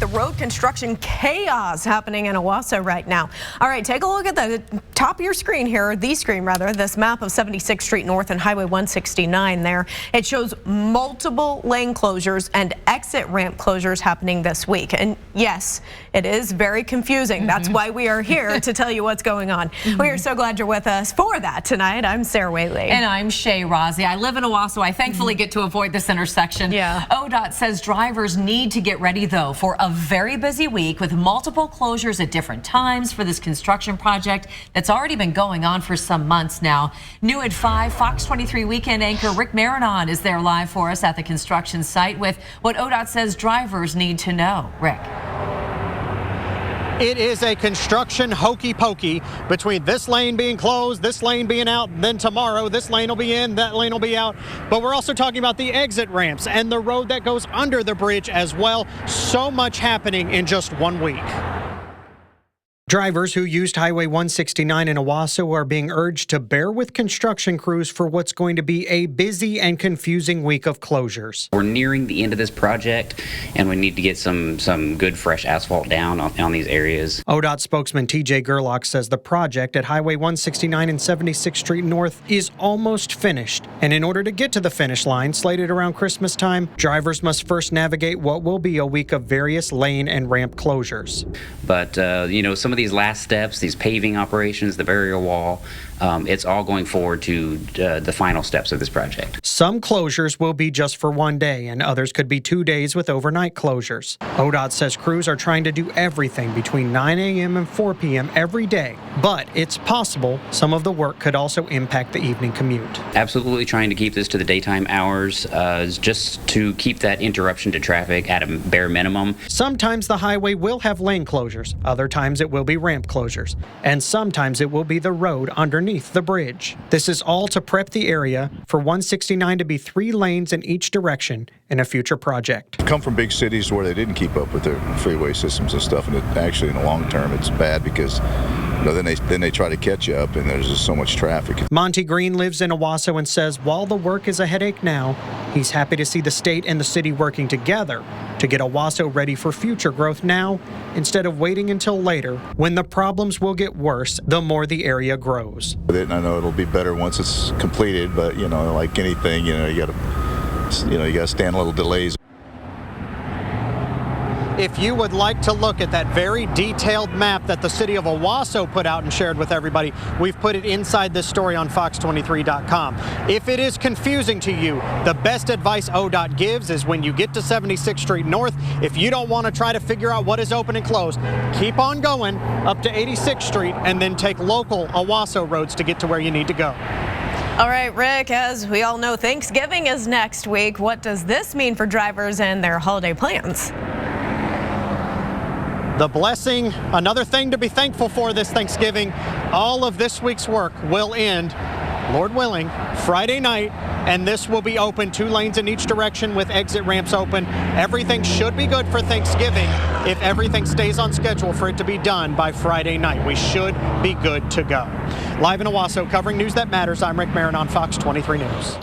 the road construction chaos happening in Owasso right now. All right, take a look at the top of your screen here, this map of 76th Street North and Highway 169 there. It shows multiple lane closures and exit ramp closures happening this week. And yes, it is very confusing. That's why we are here to tell you what's going on. We are so glad you're with us for that tonight. I'm Sarah Whaley. And I'm Shay Rozzi. I live in Owasso. I thankfully get to avoid this intersection. Yeah. ODOT says drivers need to get ready, though, for a very busy week with multiple closures at different times for this construction project that's already been going on for some months now. New at 5, Fox 23 weekend anchor Rick Marinon is there live for us at the construction site with what ODOT says drivers need to know. Rick. It is a construction hokey pokey between this lane being closed, this lane being out, then tomorrow this lane will be in, that lane will be out. But we're also talking about the exit ramps and the road that goes under the bridge as well. So much happening in just 1 week. Drivers who used Highway 169 in Owasso are being urged to bear with construction crews for what's going to be a busy and confusing week of closures. We're nearing the end of this project, and we need to get some good fresh asphalt down on these areas. ODOT spokesman TJ Gerlach says the project at Highway 169 and 76th Street North is almost finished. And in order to get to the finish line, slated around Christmas time, drivers must first navigate what will be a week of various lane and ramp closures. But, some of these last steps, these paving operations, the barrier wall, it's all going forward to the final steps of this project. Some closures will be just for 1 day, and others could be 2 days with overnight closures. ODOT says crews are trying to do everything between 9 a.m. and 4 p.m. every day, but it's possible some of the work could also impact the evening commute. Absolutely trying to keep this to the daytime hours, just to keep that interruption to traffic at a bare minimum. Sometimes the highway will have lane closures, other times it will be ramp closures, and sometimes it will be the road underneath the bridge. This is all to prep the area for 169 to be 3 lanes in each direction in a future project. Come from big cities where they didn't keep up with their freeway systems and stuff, and actually in the long term it's bad because then they try to catch you up and there's just so much traffic. Monty Green lives in Owasso and says while the work is a headache now, he's happy to see the state and the city working together to get Owasso ready for future growth now instead of waiting until later when the problems will get worse the more the area grows. I know it'll be better once it's completed, but like anything, you got to stand a little delays. If you would like to look at that very detailed map that the city of Owasso put out and shared with everybody, we've put it inside this story on fox23.com. If it is confusing to you, the best advice ODOT gives is when you get to 76th Street North, if you don't want to try to figure out what is open and closed, keep on going up to 86th Street and then take local Owasso roads to get to where you need to go. All right, Rick, as we all know, Thanksgiving is next week. What does this mean for drivers and their holiday plans? The blessing, another thing to be thankful for this Thanksgiving. All of this week's work will end, Lord willing, Friday night, and this will be open 2 lanes in each direction with exit ramps open. Everything should be good for Thanksgiving if everything stays on schedule for it to be done by Friday night. We should be good to go. Live in Owasso, covering news that matters, I'm Rick Marinon, Fox 23 News.